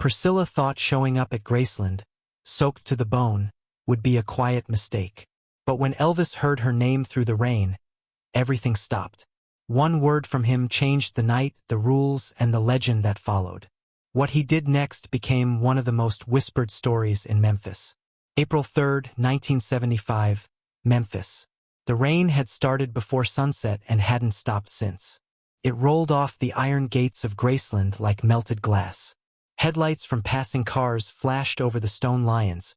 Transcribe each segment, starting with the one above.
Priscilla thought showing up at Graceland, soaked to the bone, would be a quiet mistake. But when Elvis heard her name through the rain, everything stopped. One word from him changed the night, the rules, and the legend that followed. What he did next became one of the most whispered stories in Memphis. April 3, 1975, Memphis. The rain had started before sunset and hadn't stopped since. It rolled off the iron gates of Graceland like melted glass. Headlights from passing cars flashed over the stone lions,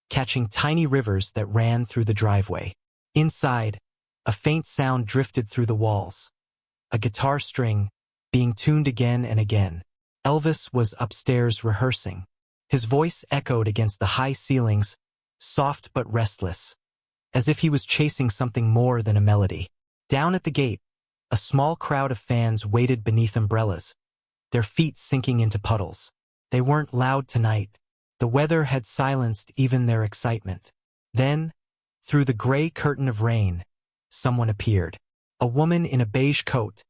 catching tiny rivers that ran through the driveway. Inside, a faint sound drifted through the walls. A guitar string, being tuned again and again. Elvis was upstairs rehearsing. His voice echoed against the high ceilings, soft but restless, as if he was chasing something more than a melody. Down at the gate, a small crowd of fans waited beneath umbrellas, their feet sinking into puddles. They weren't loud tonight. The weather had silenced even their excitement. Then, through the gray curtain of rain, someone appeared. A woman in a beige coat,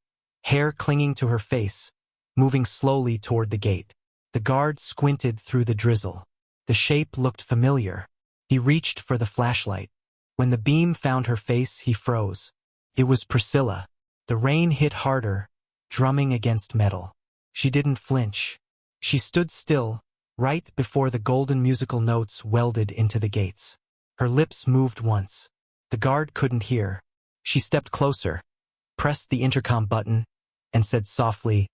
hair clinging to her face, moving slowly toward the gate. The guard squinted through the drizzle. The shape looked familiar. He reached for the flashlight. When the beam found her face, he froze. It was Priscilla. The rain hit harder, drumming against metal. She didn't flinch. She stood still, right before the golden musical notes welded into the gates. Her lips moved once. The guard couldn't hear. She stepped closer, pressed the intercom button, and said softly,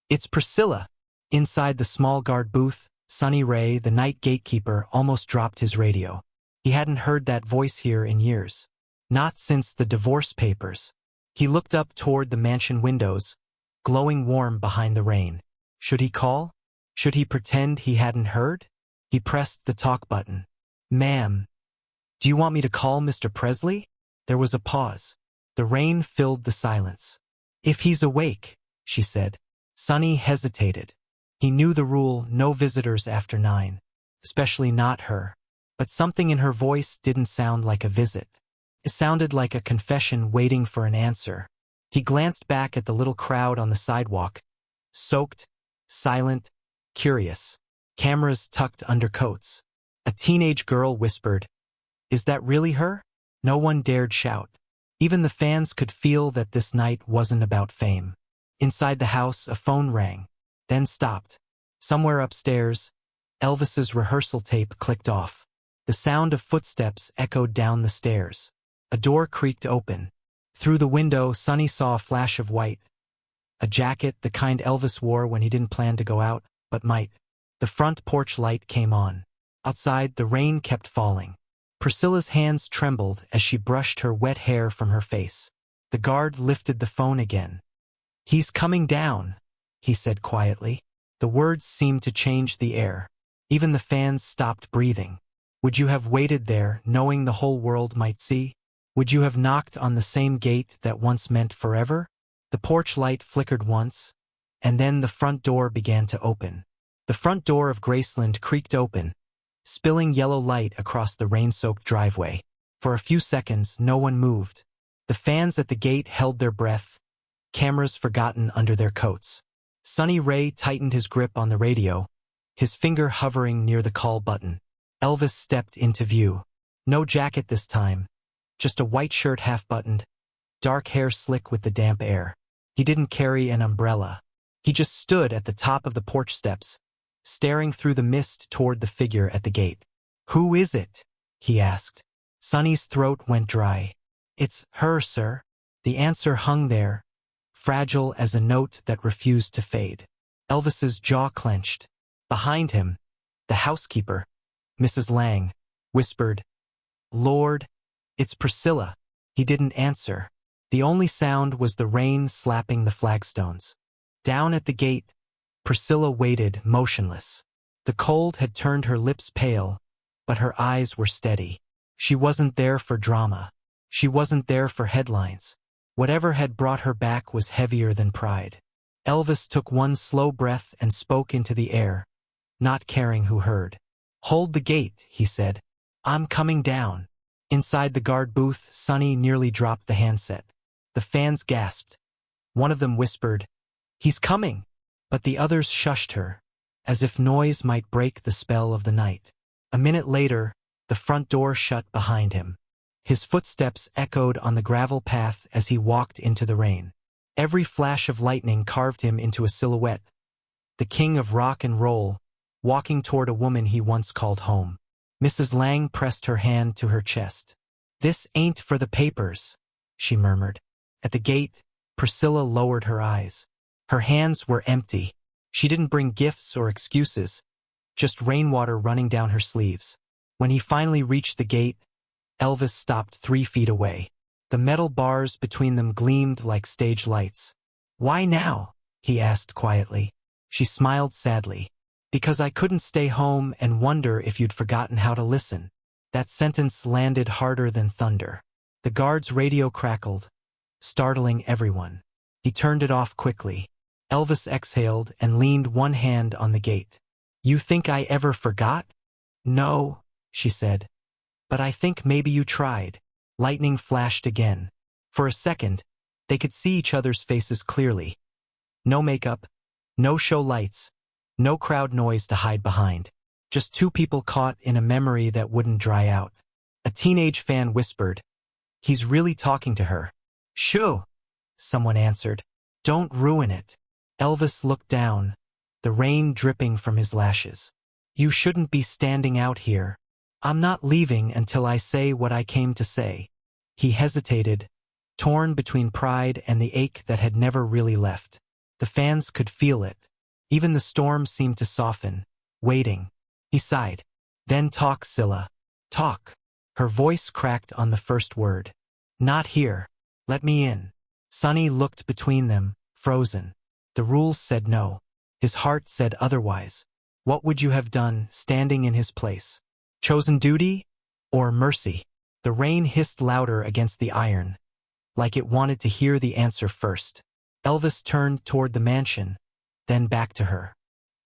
"It's Priscilla." Inside the small guard booth, Sonny Ray, the night gatekeeper, almost dropped his radio. He hadn't heard that voice here in years. Not since the divorce papers. He looked up toward the mansion windows, glowing warm behind the rain. Should he call? Should he pretend he hadn't heard? He pressed the talk button. "Ma'am, do you want me to call Mr. Presley?" There was a pause. The rain filled the silence. "If he's awake," she said. Sonny hesitated. He knew the rule, no visitors after 9. Especially not her. But something in her voice didn't sound like a visit. It sounded like a confession waiting for an answer. He glanced back at the little crowd on the sidewalk. Soaked, silent, curious. Cameras tucked under coats. A teenage girl whispered, "Is that really her?" No one dared shout. Even the fans could feel that this night wasn't about fame. Inside the house, a phone rang, then stopped. Somewhere upstairs, Elvis's rehearsal tape clicked off. The sound of footsteps echoed down the stairs. A door creaked open. Through the window, Sonny saw a flash of white. A jacket, the kind Elvis wore when he didn't plan to go out, but might. The front porch light came on. Outside, the rain kept falling. Priscilla's hands trembled as she brushed her wet hair from her face. The guard lifted the phone again. "He's coming down," he said quietly. The words seemed to change the air. Even the fans stopped breathing. Would you have waited there, knowing the whole world might see? Would you have knocked on the same gate that once meant forever? The porch light flickered once, and then the front door began to open. The front door of Graceland creaked open, spilling yellow light across the rain-soaked driveway. For a few seconds, no one moved. The fans at the gate held their breath, cameras forgotten under their coats. Sonny Ray tightened his grip on the radio, his finger hovering near the call button. Elvis stepped into view. No jacket this time, just a white shirt half-buttoned, dark hair slick with the damp air. He didn't carry an umbrella. He just stood at the top of the porch steps, staring through the mist toward the figure at the gate. "Who is it?" he asked. Sonny's throat went dry. "It's her, sir." The answer hung there, fragile as a note that refused to fade. Elvis's jaw clenched. Behind him, the housekeeper, Mrs. Lang, whispered, "Lord, it's Priscilla." He didn't answer. The only sound was the rain slapping the flagstones. Down at the gate, Priscilla waited, motionless. The cold had turned her lips pale, but her eyes were steady. She wasn't there for drama. She wasn't there for headlines. Whatever had brought her back was heavier than pride. Elvis took one slow breath and spoke into the air, not caring who heard. "Hold the gate," he said. "I'm coming down." Inside the guard booth, Sonny nearly dropped the handset. The fans gasped. One of them whispered, "He's coming!" But the others shushed her. as if noise might break the spell of the night. A minute later, the front door shut behind him. His footsteps echoed on the gravel path as he walked into the rain. Every flash of lightning carved him into a silhouette, the king of rock and roll, walking toward a woman he once called home. Mrs. Lang pressed her hand to her chest. "This ain't for the papers," she murmured. At the gate, Priscilla lowered her eyes. Her hands were empty. She didn't bring gifts or excuses, just rainwater running down her sleeves. When he finally reached the gate, Elvis stopped 3 feet away. The metal bars between them gleamed like stage lights. "Why now?" he asked quietly. She smiled sadly. "Because I couldn't stay home and wonder if you'd forgotten how to listen." That sentence landed harder than thunder. The guard's radio crackled, startling everyone. He turned it off quickly. Elvis exhaled and leaned one hand on the gate. "You think I ever forgot?" "No," she said. "But I think maybe you tried." Lightning flashed again. For a second, they could see each other's faces clearly. No makeup, no show lights, no crowd noise to hide behind. Just 2 people caught in a memory that wouldn't dry out. A teenage fan whispered, "He's really talking to her." "Shoo," someone answered. "Don't ruin it." Elvis looked down, the rain dripping from his lashes. "You shouldn't be standing out here. I'm not leaving until I say what I came to say." He hesitated, torn between pride and the ache that had never really left. The fans could feel it. Even the storm seemed to soften, waiting. He sighed. "Then talk, Scylla. Talk." Her voice cracked on the first word. "Not here. Let me in." Sonny looked between them, frozen. The rules said no. His heart said otherwise. What would you have done, standing in his place? Chosen duty or mercy? The rain hissed louder against the iron, like it wanted to hear the answer first. Elvis turned toward the mansion, then back to her.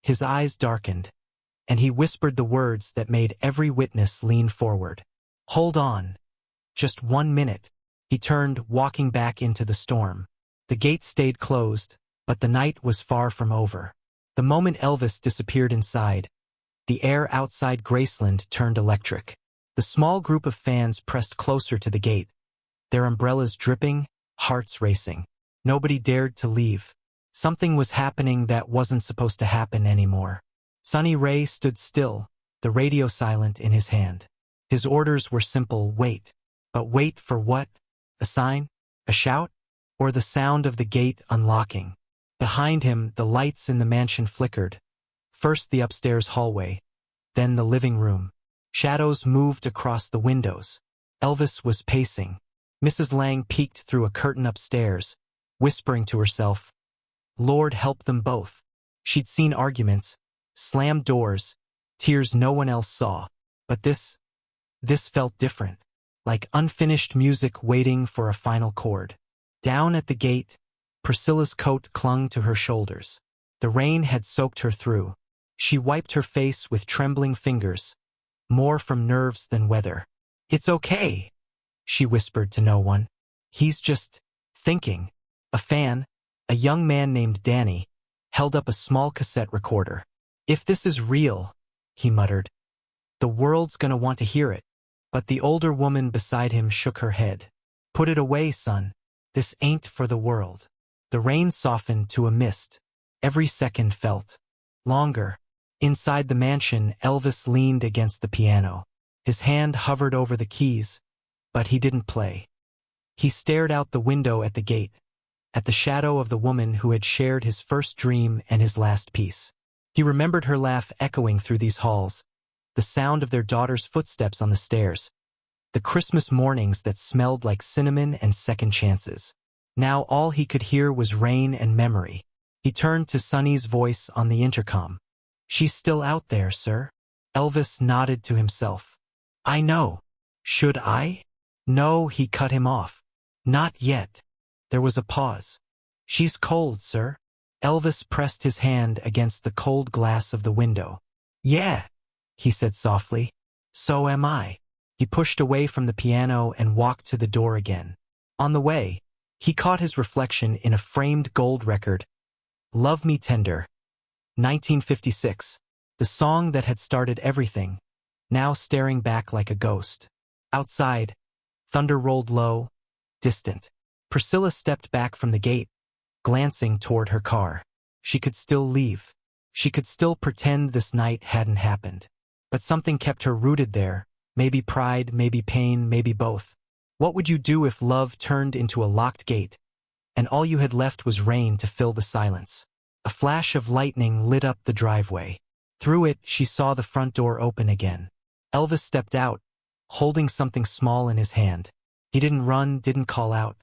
His eyes darkened, and he whispered the words that made every witness lean forward. "Hold on. Just 1 minute." He turned, walking back into the storm. The gate stayed closed, but the night was far from over. The moment Elvis disappeared inside, the air outside Graceland turned electric. The small group of fans pressed closer to the gate, their umbrellas dripping, hearts racing. Nobody dared to leave. Something was happening that wasn't supposed to happen anymore. Sonny Ray stood still, the radio silent in his hand. His orders were simple: wait. But wait for what? A sign? A shout? Or the sound of the gate unlocking? Behind him, the lights in the mansion flickered. First the upstairs hallway, then the living room. Shadows moved across the windows. Elvis was pacing. Mrs. Lang peeked through a curtain upstairs, whispering to herself, "Lord help them both." She'd seen arguments, slammed doors, tears no one else saw. But this felt different, like unfinished music waiting for a final chord. Down at the gate, Priscilla's coat clung to her shoulders. The rain had soaked her through. She wiped her face with trembling fingers, more from nerves than weather. "It's okay," she whispered to no one. "He's just thinking." A fan, a young man named Danny, held up a small cassette recorder. "If this is real," he muttered, "the world's gonna want to hear it." But the older woman beside him shook her head. "Put it away, son. This ain't for the world." The rain softened to a mist. Every second felt longer. Inside the mansion, Elvis leaned against the piano. His hand hovered over the keys, but he didn't play. He stared out the window at the gate, at the shadow of the woman who had shared his first dream and his last piece. He remembered her laugh echoing through these halls, the sound of their daughter's footsteps on the stairs, the Christmas mornings that smelled like cinnamon and second chances. Now all he could hear was rain and memory. He turned to Sonny's voice on the intercom. "She's still out there, sir." Elvis nodded to himself. "I know. Should I?" "No," he cut him off. "Not yet." There was a pause. "She's cold, sir." Elvis pressed his hand against the cold glass of the window. "Yeah," he said softly. "So am I." He pushed away from the piano and walked to the door again. On the way, he caught his reflection in a framed gold record. "Love Me Tender." 1956. The song that had started everything, now staring back like a ghost. Outside, thunder rolled low, distant. Priscilla stepped back from the gate, glancing toward her car. She could still leave. She could still pretend this night hadn't happened. But something kept her rooted there, maybe pride, maybe pain, maybe both. What would you do if love turned into a locked gate, and all you had left was rain to fill the silence? A flash of lightning lit up the driveway. Through it, she saw the front door open again. Elvis stepped out, holding something small in his hand. He didn't run, didn't call out.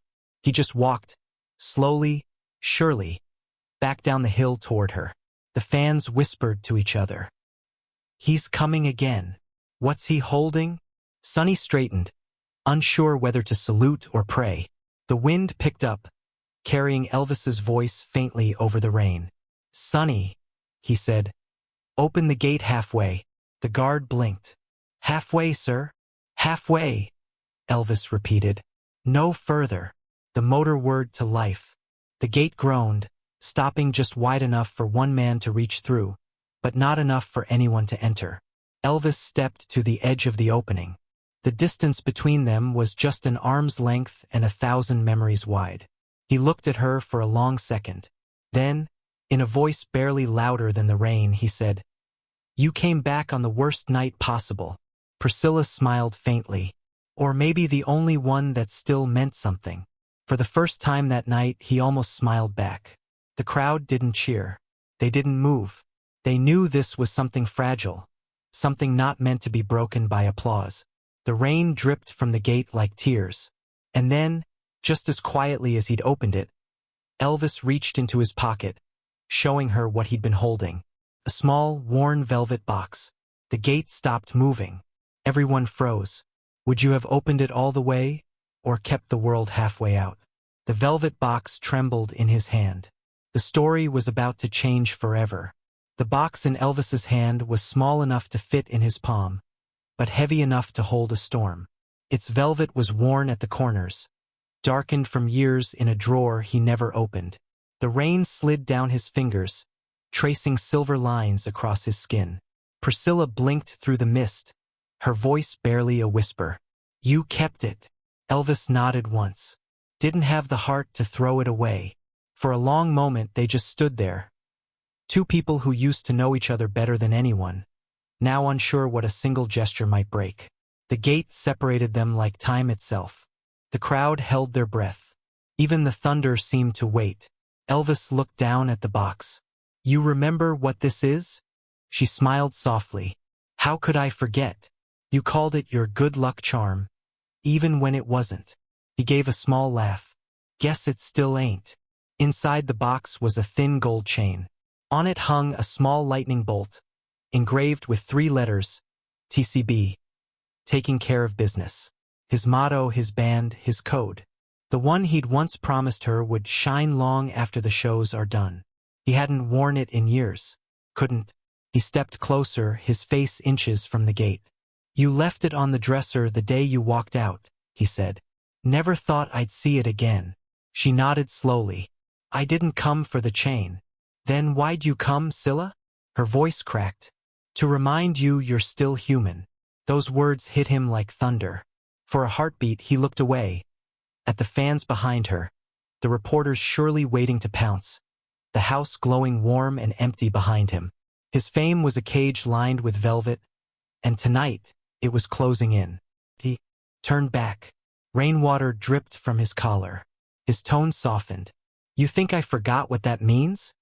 He just walked, slowly, surely, back down the hill toward her. The fans whispered to each other. "He's coming again. What's he holding?" Sonny straightened, unsure whether to salute or pray. The wind picked up, carrying Elvis's voice faintly over the rain. "Sonny," he said, "open the gate halfway." The guard blinked. "Halfway, sir. Halfway," Elvis repeated. "No further." The motor whirred to life. The gate groaned, stopping just wide enough for one man to reach through, but not enough for anyone to enter. Elvis stepped to the edge of the opening. The distance between them was just an arm's length and 1,000 memories wide. He looked at her for a long second. Then, in a voice barely louder than the rain, he said, "You came back on the worst night possible." Priscilla smiled faintly. Or maybe the only one that still meant something. For the first time that night, he almost smiled back. The crowd didn't cheer. They didn't move. They knew this was something fragile, something not meant to be broken by applause. The rain dripped from the gate like tears. And then, just as quietly as he'd opened it, Elvis reached into his pocket, showing her what he'd been holding. A small, worn velvet box. The gate stopped moving. Everyone froze. Would you have opened it all the way, or kept the world halfway out? The velvet box trembled in his hand. The story was about to change forever. The box in Elvis's hand was small enough to fit in his palm, but heavy enough to hold a storm. Its velvet was worn at the corners, darkened from years in a drawer he never opened. The rain slid down his fingers, tracing silver lines across his skin. Priscilla blinked through the mist, her voice barely a whisper. "You kept it." Elvis nodded once. Didn't have the heart to throw it away. For a long moment they just stood there. Two people who used to know each other better than anyone, now unsure what a single gesture might break. The gate separated them like time itself. The crowd held their breath. Even the thunder seemed to wait. Elvis looked down at the box. "You remember what this is?" She smiled softly. "How could I forget? You called it your good luck charm, even when it wasn't." He gave a small laugh. "Guess it still ain't." Inside the box was a thin gold chain. On it hung a small lightning bolt, engraved with 3 letters, TCB, taking care of business. His motto, his band, his code. The one he'd once promised her would shine long after the shows are done. He hadn't worn it in years. Couldn't. He stepped closer, his face inches from the gate. "You left it on the dresser the day you walked out," he said. "Never thought I'd see it again." She nodded slowly. "I didn't come for the chain." "Then why'd you come, Scylla?" Her voice cracked. "To remind you you're still human." Those words hit him like thunder. For a heartbeat he looked away, at the fans behind her, the reporters surely waiting to pounce, the house glowing warm and empty behind him. His fame was a cage lined with velvet, and tonight it was closing in. He turned back. Rainwater dripped from his collar. His tone softened. "You think I forgot what that means?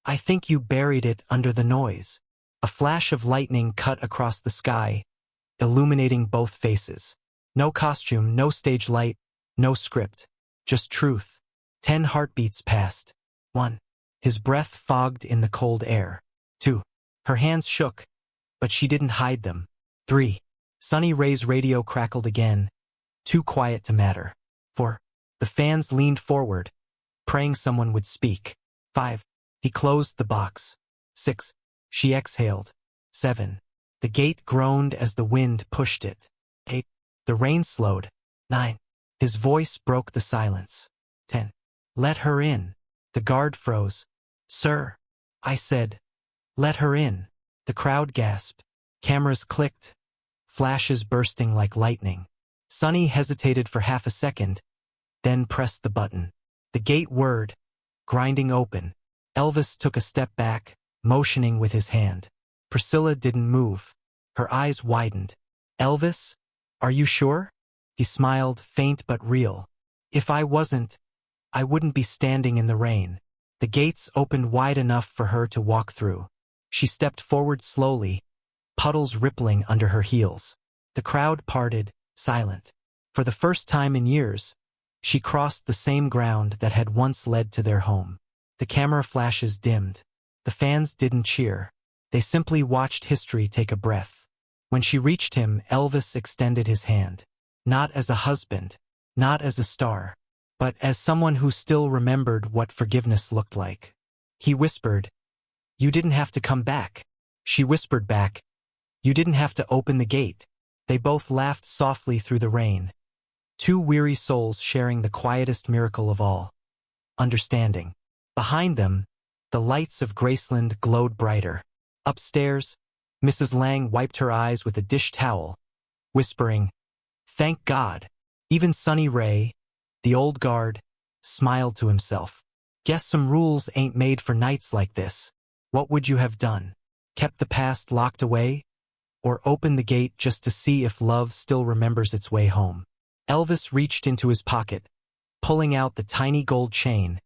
I think you buried it under the noise." A flash of lightning cut across the sky, illuminating both faces. No costume, no stage light, no script. Just truth. 10 heartbeats passed. 1. His breath fogged in the cold air. 2. Her hands shook, but she didn't hide them. 3. Sunny Ray's radio crackled again, too quiet to matter. 4. The fans leaned forward, praying someone would speak. 5. He closed the box. 6. She exhaled. 7. The gate groaned as the wind pushed it. 8. The rain slowed. 9. His voice broke the silence. 10. Let her in. The guard froze. "Sir," I said, "Let her in." The crowd gasped. Cameras clicked, flashes bursting like lightning. Sonny hesitated for half a second, then pressed the button. The gate whirred, grinding open. Elvis took a step back, motioning with his hand. Priscilla didn't move. Her eyes widened. "Elvis, are you sure?" He smiled, faint but real. "If I wasn't, I wouldn't be standing in the rain." The gates opened wide enough for her to walk through. She stepped forward slowly, puddles rippling under her heels. The crowd parted, silent. For the first time in years, she crossed the same ground that had once led to their home. The camera flashes dimmed. The fans didn't cheer. They simply watched history take a breath. When she reached him, Elvis extended his hand. Not as a husband, not as a star, but as someone who still remembered what forgiveness looked like. He whispered, "You didn't have to come back." She whispered back, "You didn't have to open the gate." They both laughed softly through the rain. Two weary souls sharing the quietest miracle of all, understanding. Behind them, the lights of Graceland glowed brighter. Upstairs, Mrs. Lang wiped her eyes with a dish towel, whispering, "Thank God." Even Sonny Ray, the old guard, smiled to himself. "Guess some rules ain't made for nights like this." What would you have done? Kept the past locked away? Or opened the gate just to see if love still remembers its way home? Elvis reached into his pocket, pulling out the tiny gold chain,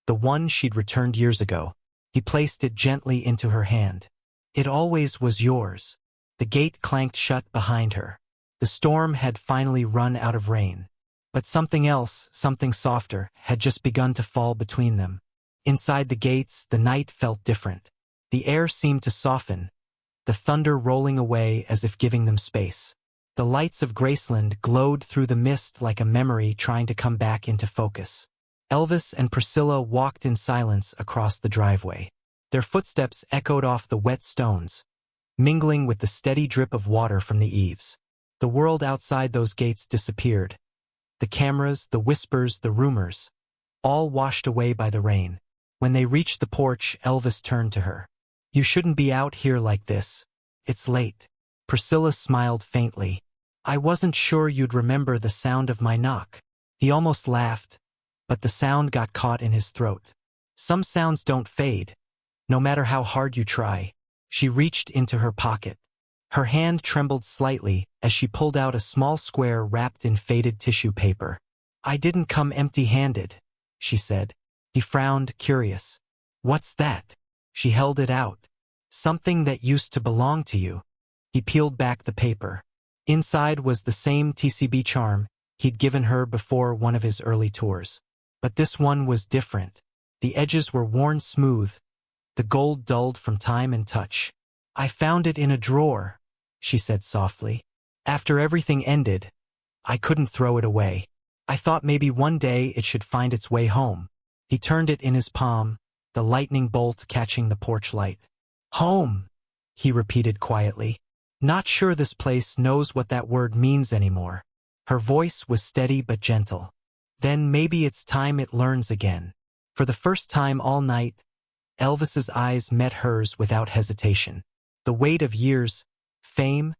the one she'd returned years ago. He placed it gently into her hand. "It always was yours." The gate clanked shut behind her. The storm had finally run out of rain. But something else, something softer, had just begun to fall between them. Inside the gates, the night felt different. The air seemed to soften, the thunder rolling away as if giving them space. The lights of Graceland glowed through the mist like a memory trying to come back into focus. Elvis and Priscilla walked in silence across the driveway. Their footsteps echoed off the wet stones, mingling with the steady drip of water from the eaves. The world outside those gates disappeared. The cameras, the whispers, the rumors, all washed away by the rain. When they reached the porch, Elvis turned to her. "You shouldn't be out here like this. It's late." Priscilla smiled faintly. "I wasn't sure you'd remember the sound of my knock." He almost laughed, but the sound got caught in his throat. "Some sounds don't fade, no matter how hard you try." She reached into her pocket. Her hand trembled slightly as she pulled out a small square wrapped in faded tissue paper. "I didn't come empty-handed," she said. He frowned, curious. "What's that?" She held it out. "Something that used to belong to you." He peeled back the paper. Inside was the same TCB charm he'd given her before one of his early tours. But this one was different. The edges were worn smooth, the gold dulled from time and touch. "I found it in a drawer," she said softly. "After everything ended, I couldn't throw it away. I thought maybe one day it should find its way home." He turned it in his palm, the lightning bolt catching the porch light. "Home," he repeated quietly. "Not sure this place knows what that word means anymore." Her voice was steady but gentle. "Then maybe it's time it learns again." For the first time all night, Elvis's eyes met hers without hesitation. The weight of years, fame,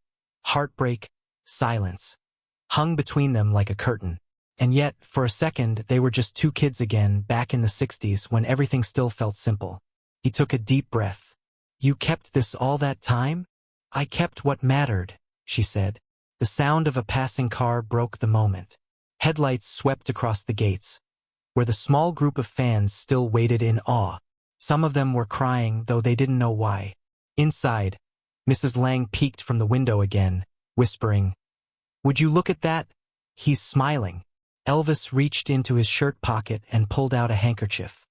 heartbreak, silence, hung between them like a curtain. And yet, for a second, they were just two kids again, back in the 60s when everything still felt simple. He took a deep breath. "You kept this all that time?" "I kept what mattered," she said. The sound of a passing car broke the moment. Headlights swept across the gates, where the small group of fans still waited in awe. Some of them were crying, though they didn't know why. Inside, Mrs. Lang peeked from the window again, whispering, "Would you look at that? He's smiling." Elvis reached into his shirt pocket and pulled out a handkerchief.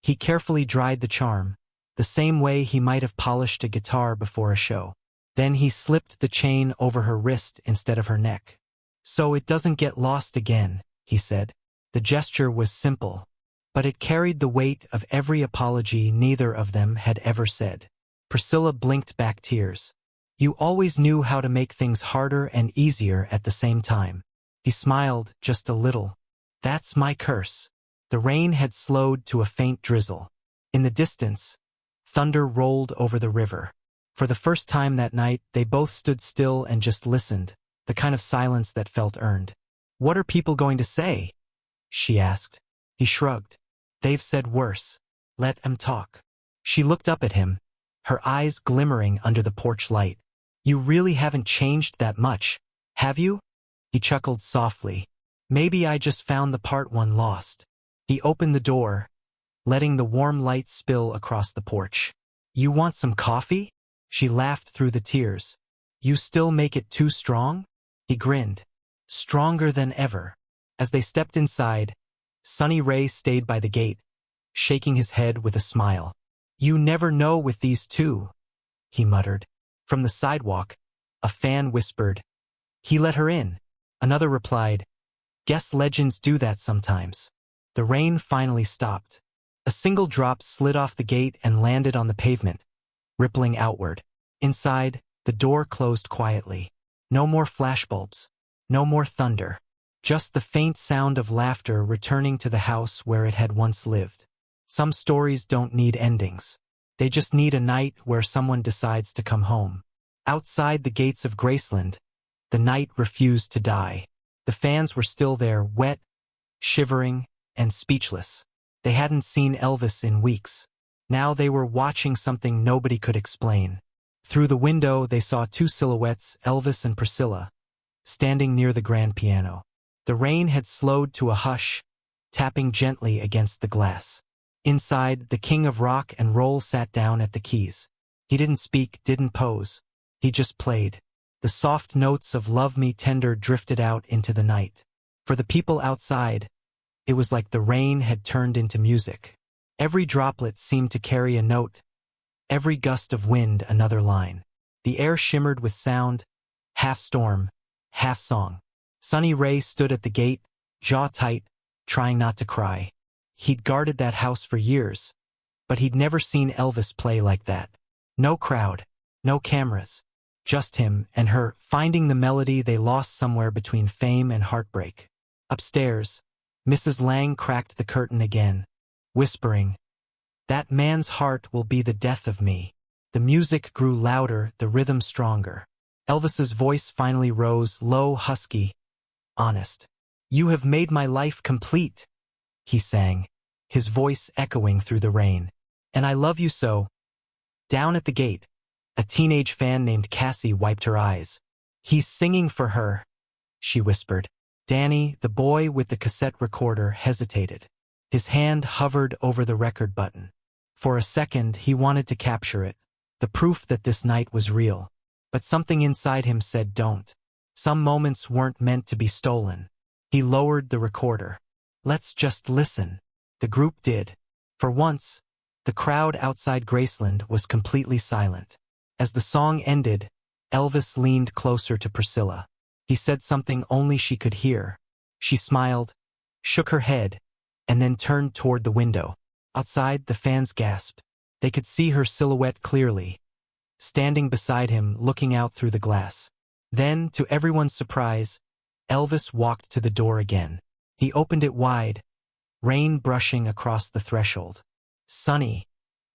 He carefully dried the charm, the same way he might have polished a guitar before a show. Then he slipped the chain over her wrist instead of her neck. "So it doesn't get lost again," he said. The gesture was simple, but it carried the weight of every apology neither of them had ever said. Priscilla blinked back tears. "You always knew how to make things harder and easier at the same time." He smiled just a little. "That's my curse." The rain had slowed to a faint drizzle. In the distance, Thunder rolled over the river. For the first time that night, they both stood still and just listened, the kind of silence that felt earned. "What are people going to say?" she asked. He shrugged. "They've said worse. Let 'em talk." She looked up at him, her eyes glimmering under the porch light. "You really haven't changed that much, have you?" He chuckled softly. "Maybe I just found the part one lost." He opened the door, letting the warm light spill across the porch. "You want some coffee?" She laughed through the tears. "You still make it too strong?" He grinned. "Stronger than ever." As they stepped inside, Sonny Ray stayed by the gate, shaking his head with a smile. "You never know with these two," he muttered. From the sidewalk, a fan whispered, "He let her in." Another replied, "Guess legends do that sometimes." The rain finally stopped. A single drop slid off the gate and landed on the pavement, rippling outward. Inside, the door closed quietly. No more flashbulbs, no more thunder. Just the faint sound of laughter returning to the house where it had once lived. Some stories don't need endings. They just need a night where someone decides to come home. Outside the gates of Graceland, the night refused to die. The fans were still there, wet, shivering, and speechless. They hadn't seen Elvis in weeks. Now they were watching something nobody could explain. Through the window, they saw two silhouettes, Elvis and Priscilla, standing near the grand piano. The rain had slowed to a hush, tapping gently against the glass. Inside, the king of rock and roll sat down at the keys. He didn't speak, didn't pose. He just played. The soft notes of "Love Me Tender" drifted out into the night. For the people outside, it was like the rain had turned into music. Every droplet seemed to carry a note, every gust of wind another line. The air shimmered with sound, half storm, half song. Sonny Ray stood at the gate, jaw tight, trying not to cry. He'd guarded that house for years, but he'd never seen Elvis play like that. No crowd, no cameras, just him and her, finding the melody they lost somewhere between fame and heartbreak. Upstairs, Mrs. Lang cracked the curtain again, whispering, "That man's heart will be the death of me." The music grew louder, the rhythm stronger. Elvis's voice finally rose, low, husky, honest. "You have made my life complete," he sang, his voice echoing through the rain. "And I love you so." Down at the gate, a teenage fan named Cassie wiped her eyes. "He's singing for her," she whispered. Danny, the boy with the cassette recorder, hesitated. His hand hovered over the record button. For a second, he wanted to capture it, the proof that this night was real. But something inside him said don't. Some moments weren't meant to be stolen. He lowered the recorder. "Let's just listen." The group did. For once, the crowd outside Graceland was completely silent. As the song ended, Elvis leaned closer to Priscilla. He said something only she could hear. She smiled, shook her head, and then turned toward the window. Outside, the fans gasped. They could see her silhouette clearly, standing beside him, looking out through the glass. Then, to everyone's surprise, Elvis walked to the door again. He opened it wide, rain brushing across the threshold. "Sonny,"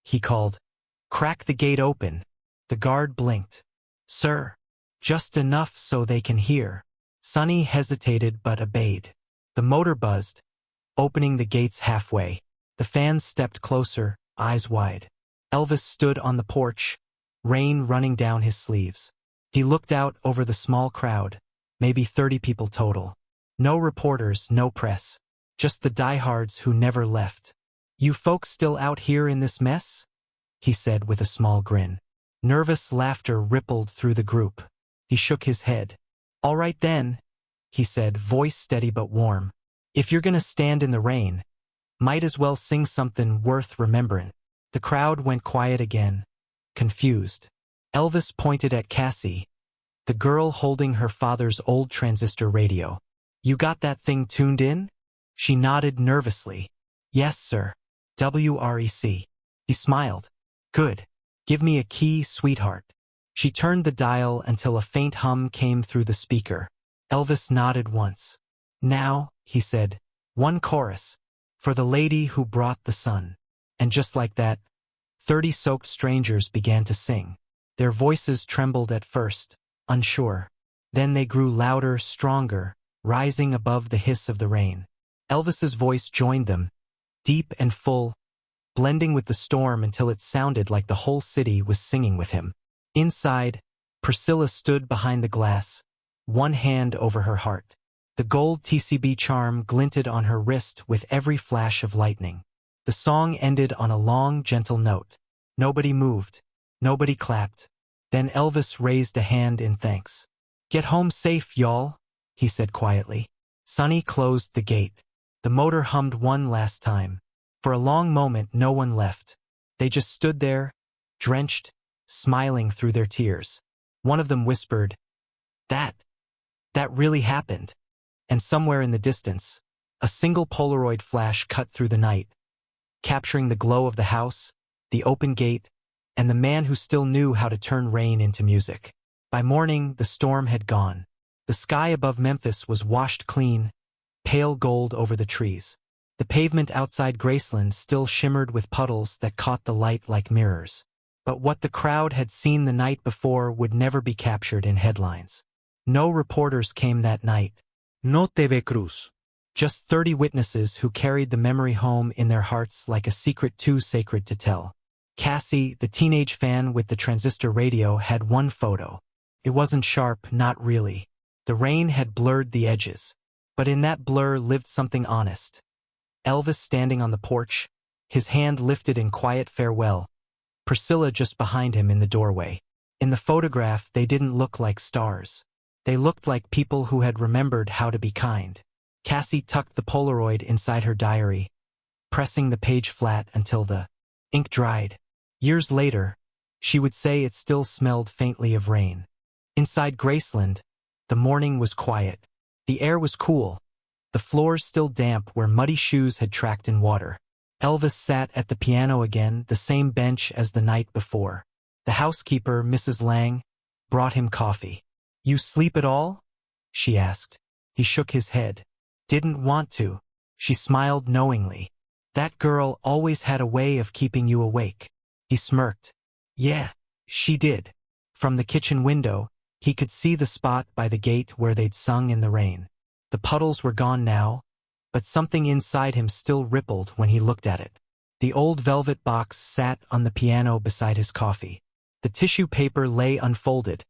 he called. "Crack the gate open." The guard blinked. "Sir." "Just enough so they can hear." Sonny hesitated but obeyed. The motor buzzed, opening the gates halfway. The fans stepped closer, eyes wide. Elvis stood on the porch, rain running down his sleeves. He looked out over the small crowd, maybe 30 people total. No reporters, no press. Just the diehards who never left. "You folks still out here in this mess?" he said with a small grin. Nervous laughter rippled through the group. He shook his head. "All right then," he said, voice steady but warm. "If you're gonna stand in the rain, might as well sing something worth remembering." The crowd went quiet again, confused. Elvis pointed at Cassie, the girl holding her father's old transistor radio. "You got that thing tuned in?" She nodded nervously. "Yes, sir. WREC. He smiled. "Good. Give me a key, sweetheart." She turned the dial until a faint hum came through the speaker. Elvis nodded once. "Now," he said, "one chorus. For the lady who brought the sun." And just like that, 30 soaked strangers began to sing. Their voices trembled at first, unsure. Then they grew louder, stronger, rising above the hiss of the rain. Elvis's voice joined them, deep and full, blending with the storm until it sounded like the whole city was singing with him. Inside, Priscilla stood behind the glass, one hand over her heart. The gold TCB charm glinted on her wrist with every flash of lightning. The song ended on a long, gentle note. Nobody moved. Nobody clapped. Then Elvis raised a hand in thanks. "Get home safe, y'all," he said quietly. Sonny closed the gate. The motor hummed one last time. For a long moment, no one left. They just stood there, drenched, smiling through their tears. One of them whispered, That really happened." And somewhere in the distance, a single Polaroid flash cut through the night, capturing the glow of the house, the open gate, and the man who still knew how to turn rain into music. By morning, the storm had gone. The sky above Memphis was washed clean, pale gold over the trees. The pavement outside Graceland still shimmered with puddles that caught the light like mirrors. But what the crowd had seen the night before would never be captured in headlines. No reporters came that night. No TV Cruz. Just 30 witnesses who carried the memory home in their hearts like a secret too sacred to tell. Cassie, the teenage fan with the transistor radio, had one photo. It wasn't sharp, not really. The rain had blurred the edges. But in that blur lived something honest. Elvis standing on the porch, his hand lifted in quiet farewell. Priscilla just behind him in the doorway. In the photograph, they didn't look like stars. They looked like people who had remembered how to be kind. Cassie tucked the Polaroid inside her diary, pressing the page flat until the ink dried. Years later, she would say it still smelled faintly of rain. Inside Graceland, the morning was quiet. The air was cool, the floors still damp where muddy shoes had tracked in water. Elvis sat at the piano again, the same bench as the night before. The housekeeper, Mrs. Lang, brought him coffee. "You sleep at all?" she asked. He shook his head. "Didn't want to." She smiled knowingly. "That girl always had a way of keeping you awake." He smirked. "Yeah, she did." From the kitchen window, he could see the spot by the gate where they'd sung in the rain. The puddles were gone now, but something inside him still rippled when he looked at it. The old velvet box sat on the piano beside his coffee. The tissue paper lay unfolded,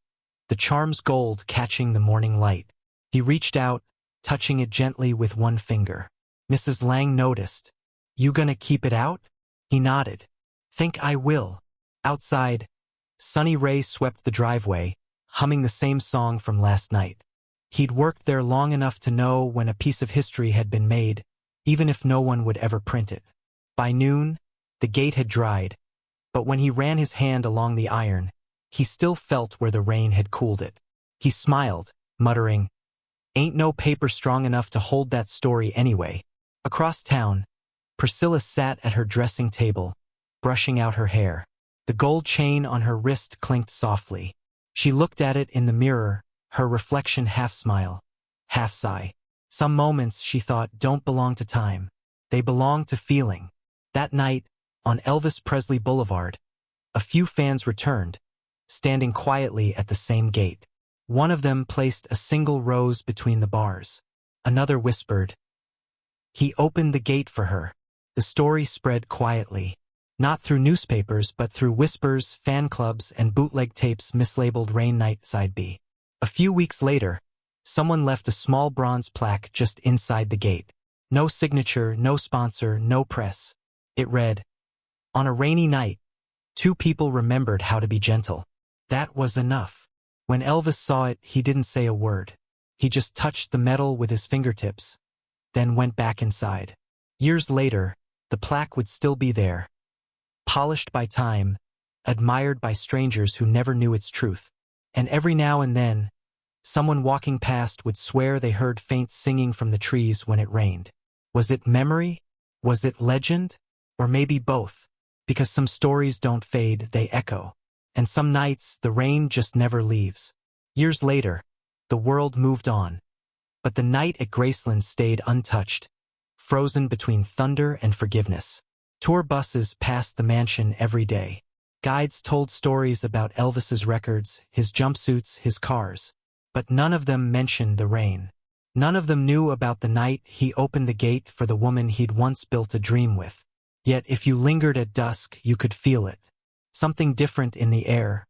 the charm's gold catching the morning light. He reached out, touching it gently with one finger. Mrs. Lang noticed. "You gonna keep it out?" He nodded. "Think I will." Outside, Sunny Ray swept the driveway, humming the same song from last night. He'd worked there long enough to know when a piece of history had been made, even if no one would ever print it. By noon, the gate had dried, but when he ran his hand along the iron, he still felt where the rain had cooled it. He smiled, muttering, "Ain't no paper strong enough to hold that story anyway." Across town, Priscilla sat at her dressing table, brushing out her hair. The gold chain on her wrist clinked softly. She looked at it in the mirror, her reflection half smile, half sigh. Some moments, she thought, don't belong to time. They belong to feeling. That night, on Elvis Presley Boulevard, a few fans returned, standing quietly at the same gate. One of them placed a single rose between the bars. Another whispered. He opened the gate for her. The story spread quietly, not through newspapers but through whispers, fan clubs, and bootleg tapes mislabeled Rain Night Side B. A few weeks later, someone left a small bronze plaque just inside the gate. No signature, no sponsor, no press. It read, "On a rainy night, two people remembered how to be gentle." That was enough. When Elvis saw it, he didn't say a word. He just touched the metal with his fingertips, then went back inside. Years later, the plaque would still be there, polished by time, admired by strangers who never knew its truth. And every now and then, someone walking past would swear they heard faint singing from the trees when it rained. Was it memory? Was it legend? Or maybe both? Because some stories don't fade, they echo. And some nights, the rain just never leaves. Years later, the world moved on. But the night at Graceland stayed untouched, frozen between thunder and forgiveness. Tour buses passed the mansion every day. Guides told stories about Elvis's records, his jumpsuits, his cars. But none of them mentioned the rain. None of them knew about the night he opened the gate for the woman he'd once built a dream with. Yet if you lingered at dusk, you could feel it. Something different in the air,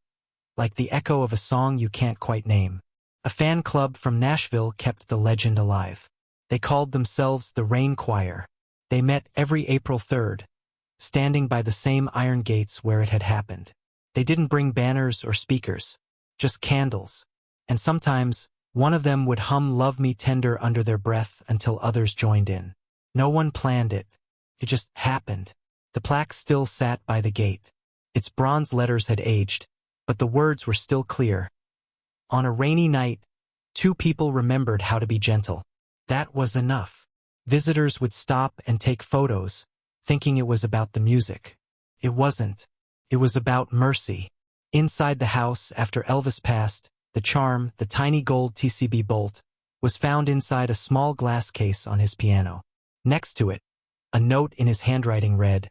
like the echo of a song you can't quite name. A fan club from Nashville kept the legend alive. They called themselves the Rain Choir. They met every April 3rd, standing by the same iron gates where it had happened. They didn't bring banners or speakers, just candles. And sometimes, one of them would hum Love Me Tender under their breath until others joined in. No one planned it. It just happened. The plaque still sat by the gate. Its bronze letters had aged, but the words were still clear. On a rainy night, two people remembered how to be gentle. That was enough. Visitors would stop and take photos, thinking it was about the music. It wasn't. It was about mercy. Inside the house, after Elvis passed, the charm, the tiny gold TCB bolt, was found inside a small glass case on his piano. Next to it, a note in his handwriting read,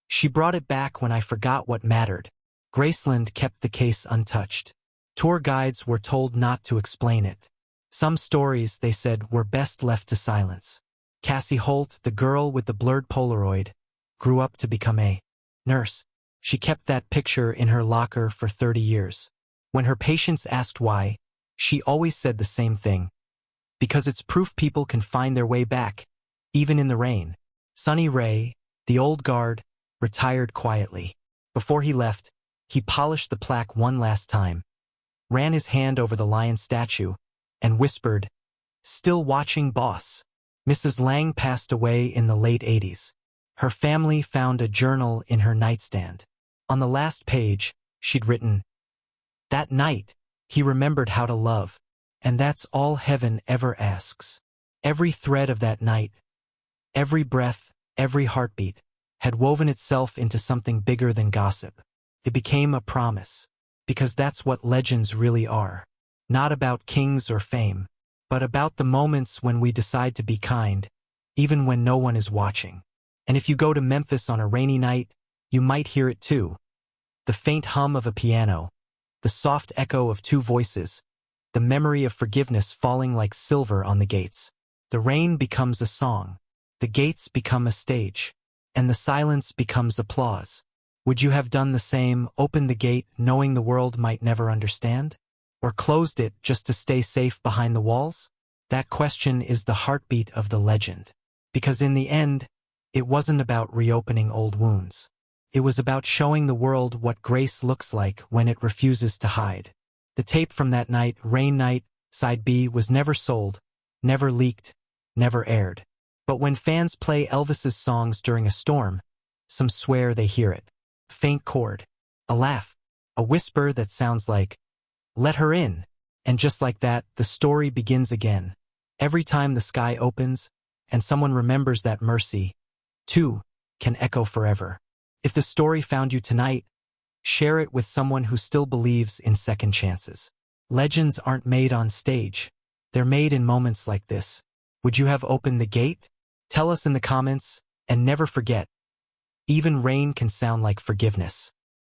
"She brought it back when I forgot what mattered." Graceland kept the case untouched. Tour guides were told not to explain it. Some stories, they said, were best left to silence. Cassie Holt, the girl with the blurred Polaroid, grew up to become a nurse. She kept that picture in her locker for 30 years. When her patients asked why, she always said the same thing. Because it's proof people can find their way back, even in the rain. Sonny Ray, the old guard, retired quietly. Before he left, he polished the plaque one last time, ran his hand over the lion statue, and whispered, "Still watching, boss." Mrs. Lang passed away in the late 80s. Her family found a journal in her nightstand. On the last page, she'd written, "That night, he remembered how to love, and that's all heaven ever asks." Every thread of that night, every breath, every heartbeat, had woven itself into something bigger than gossip. It became a promise, because that's what legends really are. Not about kings or fame, but about the moments when we decide to be kind, even when no one is watching. And if you go to Memphis on a rainy night, you might hear it too. The faint hum of a piano, the soft echo of two voices, the memory of forgiveness falling like silver on the gates. The rain becomes a song, the gates become a stage, and the silence becomes applause. Would you have done the same, opened the gate knowing the world might never understand? Or closed it just to stay safe behind the walls? That question is the heartbeat of the legend. Because in the end, it wasn't about reopening old wounds. It was about showing the world what grace looks like when it refuses to hide. The tape from that night, Rain Night, Side B, was never sold, never leaked, never aired. But when fans play Elvis's songs during a storm, some swear they hear it. A faint chord, a laugh, a whisper that sounds like, "Let her in." And just like that, the story begins again. Every time the sky opens, and someone remembers that mercy, too, can echo forever. If the story found you tonight, share it with someone who still believes in second chances. Legends aren't made on stage. They're made in moments like this. Would you have opened the gate? Tell us in the comments, and never forget, even rain can sound like forgiveness.